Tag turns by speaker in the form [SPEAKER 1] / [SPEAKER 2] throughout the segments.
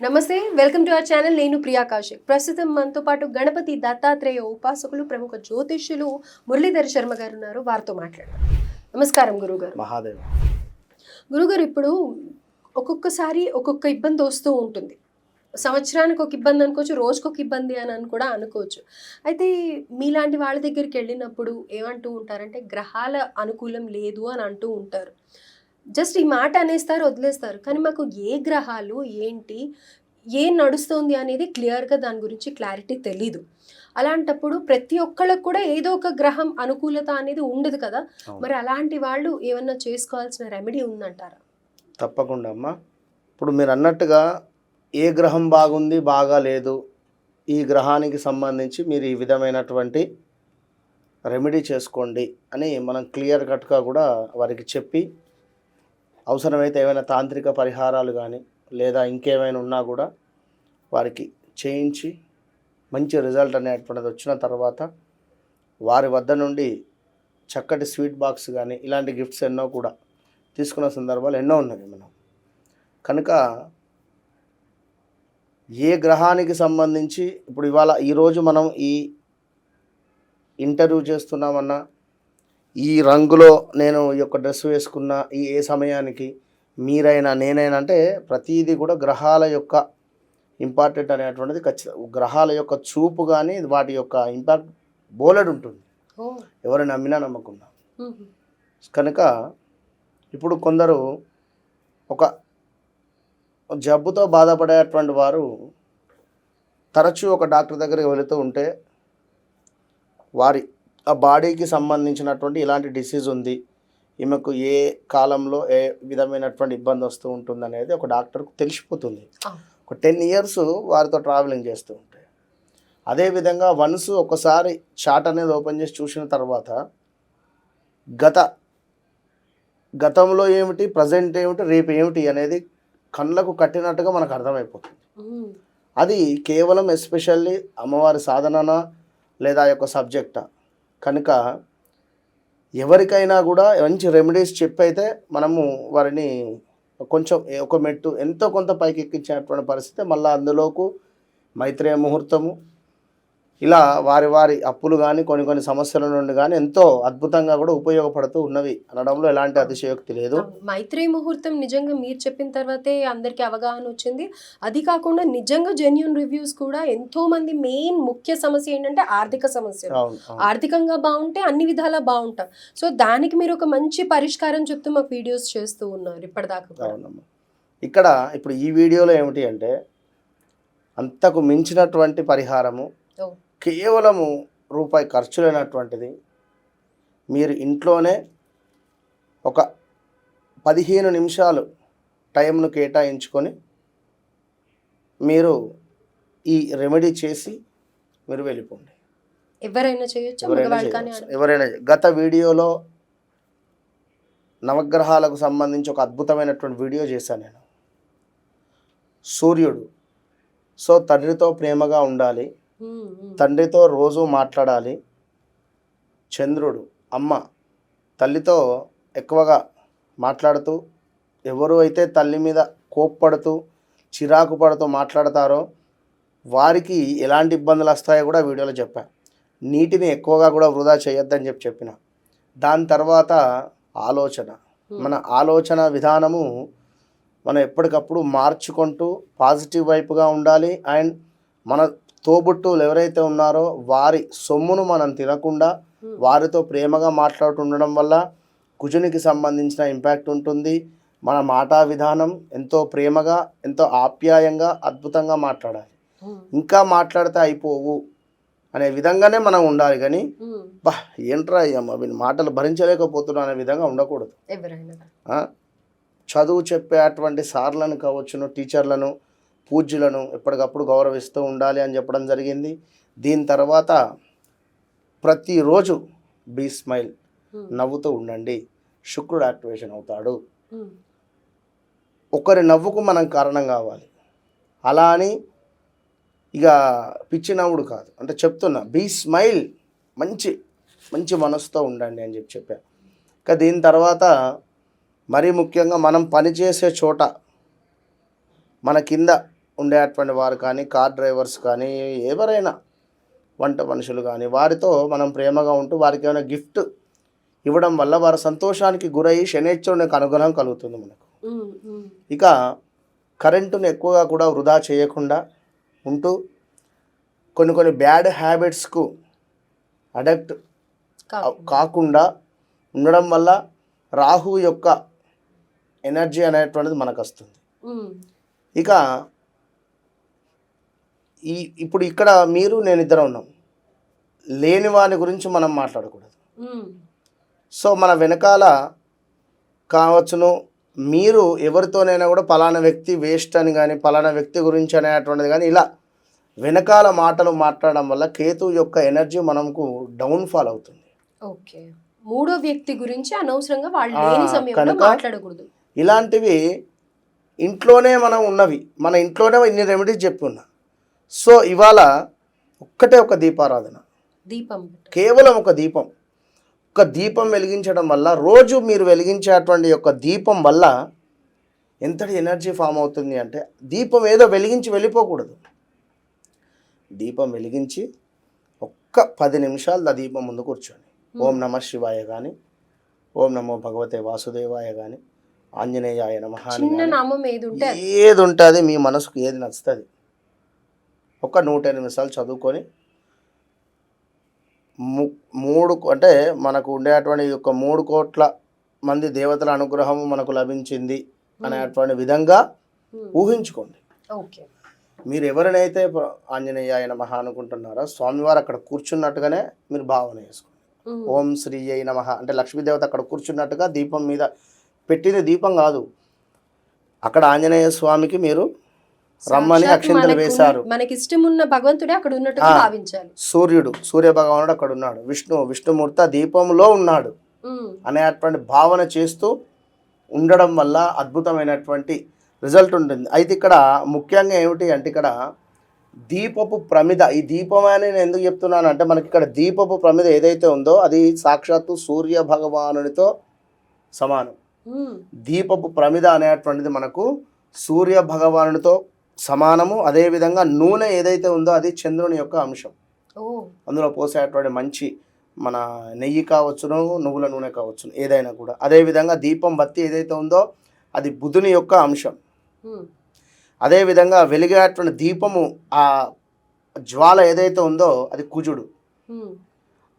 [SPEAKER 1] నమస్తే, welcome to our channel. నేను ప్రియా కౌశిక్. ప్రస్తుతం మనతో పాటు గణపతి దత్తాత్రేయ ఉపాసకులు, ప్రముఖ జ్యోతిష్యులు మురళీధర్ శర్మ గారు ఉన్నారు. వారితో మాట్లాడదాం. నమస్కారం గురుగారు.
[SPEAKER 2] మహాదేవ్.
[SPEAKER 1] గురుగారు, ఇప్పుడు ఒక్కొక్కసారి ఒక్కొక్క ఇబ్బంది వస్తూ ఉంటుంది. సంవత్సరానికి ఒక ఇబ్బంది అనుకోవచ్చు, రోజుకు ఒక ఇబ్బంది అని కూడా అనుకోవచ్చు. అయితే మీలాంటి వాళ్ళ దగ్గరికి వెళ్ళినప్పుడు ఏమంటూ ఉంటారంటే గ్రహాల అనుకూలం లేదు అని అంటూ ఉంటారు. జస్ట్ ఈ మాట అనేస్తారు, వదిలేస్తారు. కానీ మాకు ఏ గ్రహాలు ఏంటి, ఏం నడుస్తుంది అనేది క్లియర్గా దాని గురించి క్లారిటీ తెలీదు. అలాంటప్పుడు ప్రతి ఒక్కళ్ళకు కూడా ఏదో ఒక గ్రహం అనుకూలత అనేది ఉండదు కదా. మరి అలాంటి వాళ్ళు ఏమన్నా చేసుకోవాల్సిన రెమెడీ ఉందంటారా?
[SPEAKER 2] తప్పకుండా అమ్మా. ఇప్పుడు మీరు అన్నట్టుగా ఏ గ్రహం బాగుంది, బాగా లేదు, ఈ గ్రహానికి సంబంధించి మీరు ఈ విధమైనటువంటి రెమెడీ చేసుకోండి అని మనం క్లియర్ కట్గా కూడా వారికి చెప్పి, అవసరమైతే ఏమైనా తాంత్రిక పరిహారాలు కానీ లేదా ఇంకేమైనా ఉన్నా కూడా వారికి చేయించి మంచి రిజల్ట్ అనేటువంటిది వచ్చిన తర్వాత వారి వద్ద నుండి చక్కటి స్వీట్ బాక్స్ కానీ ఇలాంటి గిఫ్ట్స్ ఎన్నో కూడా తీసుకున్న సందర్భాలు ఎన్నో ఉన్నాయి మనం. కనుక ఏ గ్రహానికి సంబంధించి ఇప్పుడు ఇవాళ ఈరోజు మనం ఈ ఇంటర్వ్యూ చేస్తున్నామన్నా, ఈ రంగులో నేను ఈ యొక్క డ్రెస్ వేసుకున్న ఏ సమయానికి మీరైనా నేనైనా అంటే ప్రతిదీ కూడా గ్రహాల యొక్క ఇంపార్టెంట్ అనేటువంటిది ఖచ్చితంగా. గ్రహాల యొక్క చూపు కానీ వాటి యొక్క ఇంపాక్ట్ బోలెడు ఉంటుంది, ఎవరు నమ్మినా నమ్మకున్నా. కనుక ఇప్పుడు కొందరు ఒక జబ్బుతో బాధపడేటువంటి వారు తరచూ ఒక డాక్టర్ దగ్గరికి వెళుతూ ఉంటే వారి ఆ బాడీకి సంబంధించినటువంటి ఇలాంటి డిసీజ్ ఉంది, ఈమెకు ఏ కాలంలో ఏ విధమైనటువంటి ఇబ్బంది వస్తూ ఉంటుంది అనేది ఒక డాక్టర్కు తెలిసిపోతుంది. ఒక 10 years వారితో ట్రావెలింగ్ చేస్తూ ఉంటాయి. అదేవిధంగా వన్స్ ఒకసారి చార్ట్ అనేది ఓపెన్ చేసి చూసిన తర్వాత గతంలో ఏమిటి, ప్రజెంట్ ఏమిటి, రేపు ఏమిటి అనేది కళ్ళకు కట్టినట్టుగా మనకు అర్థమైపోతుంది. అది కేవలం ఎస్పెషల్లీ అమ్మవారి సాధననా లేదా యొక్క సబ్జెక్టా. కనుక ఎవరికైనా కూడా మంచి రెమెడీస్ చెప్పైతే మనము వారిని కొంచెం ఒక మెట్టు ఎంతో కొంత పైకి ఎక్కించేటువంటి పరిస్థితి. మళ్ళీ అందులోకి మైత్రేయ ముహూర్తము ఇలా వారి అప్పులు కానీ కొన్ని సమస్యల నుండి కానీ ఎంతో అద్భుతంగా కూడా ఉపయోగపడుతూ ఉన్నవి అనడంలో ఎలాంటి అతిశయోక్తి లేదు.
[SPEAKER 1] మైత్రేయ ముహూర్తం నిజంగా మీరు చెప్పిన తర్వాతే అందరికీ అవగాహన వచ్చింది. అది కాకుండా నిజంగా జెన్యూన్ రివ్యూస్ కూడా ఎంతో మంది మెయిన్ ముఖ్య సమస్య ఏంటంటే ఆర్థిక సమస్య. ఆర్థికంగా బాగుంటే అన్ని విధాలా బాగుంటాం. సో దానికి మీరు ఒక మంచి పరిష్కారం చెప్తూ మాకు వీడియోస్ చేస్తూ ఉన్నారు ఇప్పటిదాకా.
[SPEAKER 2] ఇక్కడ ఇప్పుడు ఈ వీడియోలో ఏమిటి అంటే అంతకు మించినటువంటి పరిహారము, కేవలము రూపాయి ఖర్చు లేనటువంటిది. మీరు ఇంట్లోనే ఒక 15 నిమిషాలు టైంను కేటాయించుకొని మీరు ఈ రెమెడీ చేసి మీరు వెళ్ళిపోండి.
[SPEAKER 1] ఎవరైనా చేయొచ్చు.
[SPEAKER 2] ఎవరైనా గత వీడియోలో నవగ్రహాలకు సంబంధించి ఒక అద్భుతమైనటువంటి వీడియో చేశాను నేను. సూర్యుడు సో తండ్రితో ప్రేమగా ఉండాలి, తండ్రితో రోజు మాట్లాడాలి. చంద్రుడు అమ్మ తల్లితో ఎక్కువగా మాట్లాడుతూ, ఎవరు అయితే తల్లి మీద కోప్పడుతూ చిరాకు పడుతూ మాట్లాడతారో వారికి ఎలాంటి ఇబ్బందులు వస్తాయో కూడా వీడియోలో చెప్పాను. నీటిని ఎక్కువగా కూడా వృధా చేయొద్దని చెప్పిన. దాని తర్వాత మన ఆలోచన విధానము మనం ఎప్పటికప్పుడు మార్చుకుంటూ పాజిటివ్ వైపుగా ఉండాలి. అండ్ మన తోబుట్టువులు ఎవరైతే ఉన్నారో వారి సొమ్మును మనం తినకుండా వారితో ప్రేమగా మాట్లాడుతుండడం వల్ల కుజునికి సంబంధించిన ఇంపాక్ట్ ఉంటుంది. మన మాటా విధానం ఎంతో ప్రేమగా, ఎంతో ఆప్యాయంగా, అద్భుతంగా మాట్లాడాలి. ఇంకా మాట్లాడితే అయిపోవు అనే విధంగానే మనం ఉండాలి. కానీ ఏంట్రా అయ్యమ్మ వీని మాటలు భరించలేకపోతున్నా అనే విధంగా ఉండకూడదు. చదువు చెప్పేటువంటి సార్లను కావచ్చును, టీచర్లను, పూజ్యులను ఎప్పటికప్పుడు గౌరవిస్తూ ఉండాలి అని చెప్పడం జరిగింది. దీని తర్వాత ప్రతిరోజు బీ స్మైల్, నవ్వుతూ ఉండండి, శుక్రుడు యాక్టివేషన్ అవుతాడు. ఒకరి నవ్వుకు మనం కారణం కావాలి. అలా అని ఇక పిచ్చి నవ్వుడు కాదు, అంటే చెప్తున్నా బీ స్మైల్, మంచి మంచి మనసుతో ఉండండి అని చెప్పాను. ఇంకా దీని తర్వాత మరీ ముఖ్యంగా మనం పనిచేసే చోట మన కింద ఉండేటువంటి వారు కానీ, కార్ డ్రైవర్స్ కానీ, ఎవరైనా వంట మనుషులు కానీ, వారితో మనం ప్రేమగా ఉంటూ వారికి ఏమైనా గిఫ్ట్ ఇవ్వడం వల్ల వారి సంతోషానికి గురయ్యి శనైశ్వరుని యొక్క అనుగ్రహం కలుగుతుంది మనకు. ఇక కరెంటును ఎక్కువగా కూడా వృధా చేయకుండా ఉంటూ కొన్ని బ్యాడ్ హ్యాబిట్స్కు అడక్ట్ కాకుండా ఉండడం వల్ల రాహు యొక్క ఎనర్జీ అనేటువంటిది మనకు వస్తుంది. ఇక ఇప్పుడు ఇక్కడ మీరు నేను ఇద్దరం ఉన్నాం, లేని వాని గురించి మనం మాట్లాడకూడదు. సో మన వెనకాల కావచ్చును, మీరు ఎవరితోనైనా కూడా పలానా వ్యక్తి వేస్ట్ అని కానీ, పలానా వ్యక్తి గురించి అనేటువంటిది కానీ, ఇలా వెనకాల మాటలు మాట్లాడడం వల్ల కేతు యొక్క ఎనర్జీ మనకు డౌన్ఫాల్ అవుతుంది.
[SPEAKER 1] ఓకే, మూడో వ్యక్తి గురించి అనవసరంగా వాళ్ళు లేని సమయంలో మాట్లాడకూడదు.
[SPEAKER 2] ఇలాంటివి ఇంట్లోనే మనం ఉన్నవి, మన ఇంట్లోనే ఇన్ని రెమెడీస్ చెప్పి ఉన్నా. సో ఇవాళ ఒక్కటే ఒక దీపారాధన,
[SPEAKER 1] దీపం,
[SPEAKER 2] కేవలం ఒక దీపం వెలిగించడం వల్ల, రోజు మీరు వెలిగించేటువంటి యొక్క దీపం వల్ల ఎంతటి ఎనర్జీ ఫామ్ అవుతుంది అంటే, దీపం ఏదో వెలిగించి వెళ్ళిపోకూడదు. దీపం వెలిగించి ఒక్క 10 నిమిషాలు ఆ దీపం ముందు కూర్చొని ఓం నమ శివాయ కానీ, ఓం నమో భగవతే వాసుదేవాయ కానీ, ఆంజనేయాయ నమః ఏది ఉంటుంది మీ మనసుకు ఏది నచ్చుతుంది ఒక 108 నిమిషాలు చదువుకొని, 3 అంటే మనకు ఉండేటువంటి యొక్క 3 కోట్ల మంది దేవతల అనుగ్రహం మనకు లభించింది అనేటువంటి విధంగా ఊహించుకోండి.
[SPEAKER 1] ఓకే,
[SPEAKER 2] మీరు ఎవరినైతే ఆంజనేయాయ నమః అనుకుంటున్నారో స్వామివారు అక్కడ కూర్చున్నట్టుగానే మీరు భావన చేసుకోండి. ఓం శ్రీ అయి నమః అంటే లక్ష్మీదేవత అక్కడ కూర్చున్నట్టుగా, దీపం మీద పెట్టిన దీపం కాదు, అక్కడ ఆంజనేయ స్వామికి మీరు రమ్మని అక్షింతలు వేశారు.
[SPEAKER 1] మనకి ఇష్టం ఉన్న భగవంతుడే అక్కడ ఉన్నట్టుగా భావించాలి.
[SPEAKER 2] సూర్య భగవానుడు అక్కడ ఉన్నాడు, విష్ణుమూర్తి దీపంలో ఉన్నాడు అనేటువంటి భావన చేస్తూ ఉండడం వల్ల అద్భుతమైనటువంటి రిజల్ట్ ఉంటుంది. అయితే ఇక్కడ ముఖ్యంగా ఏమిటి అంటే, ఇక్కడ దీపపు ప్రమిద, ఈ దీపం అని నేను ఎందుకు చెప్తున్నాను అంటే, మనకి ఇక్కడ దీపపు ప్రమిద ఏదైతే ఉందో అది సాక్షాత్తు సూర్య భగవానునితో సమానం. దీపపు ప్రమిద అనేటువంటిది మనకు సూర్య భగవానునితో సమానము. అదేవిధంగా నూనె ఏదైతే ఉందో అది చంద్రుని యొక్క అంశం. అందులో పోసేటువంటి మంచి మన నెయ్యి కావచ్చును, నువ్వుల నూనె కావచ్చును, ఏదైనా కూడా. అదేవిధంగా దీపం బత్తి ఏదైతే ఉందో అది బుధుని యొక్క అంశం. అదేవిధంగా వెలిగేటువంటి దీపము ఆ జ్వాల ఏదైతే ఉందో అది కుజుడు.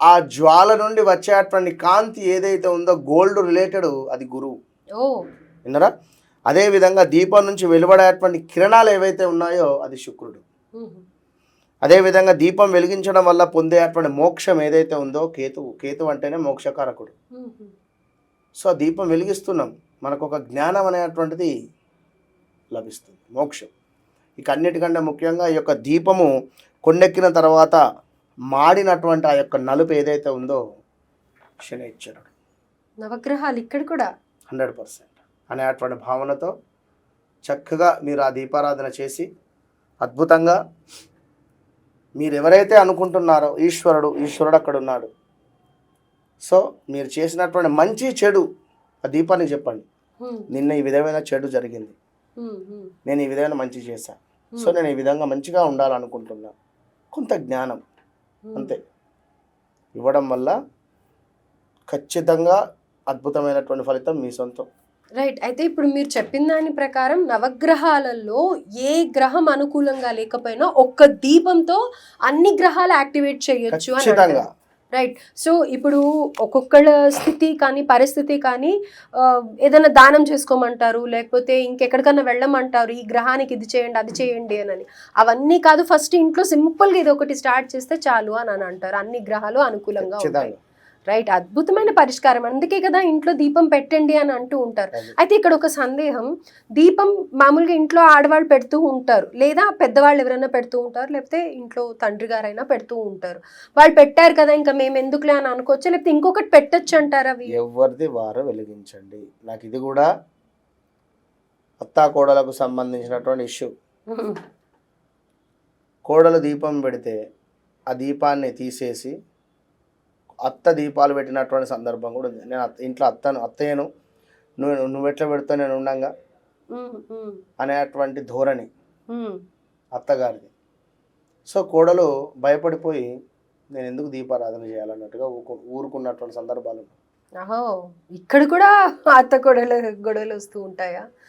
[SPEAKER 2] ఆ జ్వాల నుండి వచ్చేటువంటి కాంతి ఏదైతే ఉందో గోల్డ్ రిలేటెడ్ అది గురువు. విన్నారా? అదేవిధంగా దీపం నుంచి వెలువడేటువంటి కిరణాలు ఏవైతే ఉన్నాయో అది శుక్రుడు. అదేవిధంగా దీపం వెలిగించడం వల్ల పొందేటువంటి మోక్షం ఏదైతే ఉందో కేతు అంటేనే మోక్షకారకుడు. సో దీపం వెలిగిస్తున్నాం, మనకు ఒక జ్ఞానం అనేటువంటిది లభిస్తుంది, మోక్షం. ఇక అన్నిటికంటే ముఖ్యంగా ఈ యొక్క దీపము కొండెక్కిన తర్వాత మాడినటువంటి ఆ యొక్క నలుపు ఏదైతే ఉందో శనైశ్వరుడు.
[SPEAKER 1] నవగ్రహాలు ఇక్కడ కూడా
[SPEAKER 2] 100% అనేటువంటి భావనతో చక్కగా మీరు ఆ దీపారాధన చేసి అద్భుతంగా మీరు ఎవరైతే అనుకుంటున్నారో ఈశ్వరుడు అక్కడ ఉన్నాడు. సో మీరు చేసినటువంటి మంచి చెడు ఆ దీపానికి చెప్పండి, నిన్న ఈ విధమైన చెడు జరిగింది, నేను ఈ విధమైన మంచి చేశాను, సో నేను ఈ విధంగా మంచిగా ఉండాలనుకుంటున్నా, కొంత జ్ఞానం అంతే ఇవ్వడం వల్ల ఖచ్చితంగా అద్భుతమైనటువంటి ఫలితం మీ సొంతం.
[SPEAKER 1] రైట్. అయితే ఇప్పుడు మీరు చెప్పిన దాని ప్రకారం నవగ్రహాలలో ఏ గ్రహం అనుకూలంగా లేకపోయినా ఒక్క దీపంతో అన్ని గ్రహాలు యాక్టివేట్ చేయొచ్చు అని. రైట్. సో ఇప్పుడు ఒక్కొక్కళ్ళ స్థితి కానీ పరిస్థితి కానీ ఏదైనా దానం చేసుకోమంటారు, లేకపోతే ఇంకెక్కడికన్నా వెళ్ళమంటారు, ఈ గ్రహానికి ఇది చేయండి అది చేయండి అని. అవన్నీ కాదు, ఫస్ట్ ఇంట్లో సింపుల్గా ఇది ఒకటి స్టార్ట్ చేస్తే చాలు అని అంటారు, అన్ని గ్రహాలు అనుకూలంగా ఉంటాయి. రైట్. అద్భుతమైన పరిష్కారం, అందుకే కదా ఇంట్లో దీపం పెట్టండి అని అంటూ ఉంటారు. అయితే ఇక్కడ ఒక సందేహం, దీపం మామూలుగా ఇంట్లో ఆడవాళ్ళు పెడుతూ ఉంటారు, లేదా పెద్దవాళ్ళు ఎవరైనా పెడుతూ ఉంటారు, లేకపోతే ఇంట్లో తండ్రి గారైనా పెడుతూ ఉంటారు. వాళ్ళు పెట్టారు కదా ఇంకా మేము ఎందుకులే అని అనుకోవచ్చు, లేకపోతే ఇంకొకటి పెట్టచ్చు అంటారా?
[SPEAKER 2] ఎవరిది వారు వెలిగించండి. నాకు ఇది కూడా అత్తా కోడలకు సంబంధించినటువంటి ఇష్యూ. కోడలు దీపం పెడితే ఆ దీపాన్ని తీసేసి అత్త దీపాలు పెట్టినటువంటి సందర్భం కూడా ఉంది. నేను ఇంట్లో అత్తయ్యను నువ్వు ఎట్లా పెడతావు నేను ఉండంగా అనేటువంటి ధోరణి. అత్తగారిది. సో కోడలు భయపడిపోయి నేను ఎందుకు దీపారాధన చేయాలన్నట్టుగా ఊరుకున్నటువంటి సందర్భాలు.
[SPEAKER 1] అహో! ఇక్కడ కూడా అత్త కోడళ్ళ గొడవలు వస్తూ ఉంటాయా?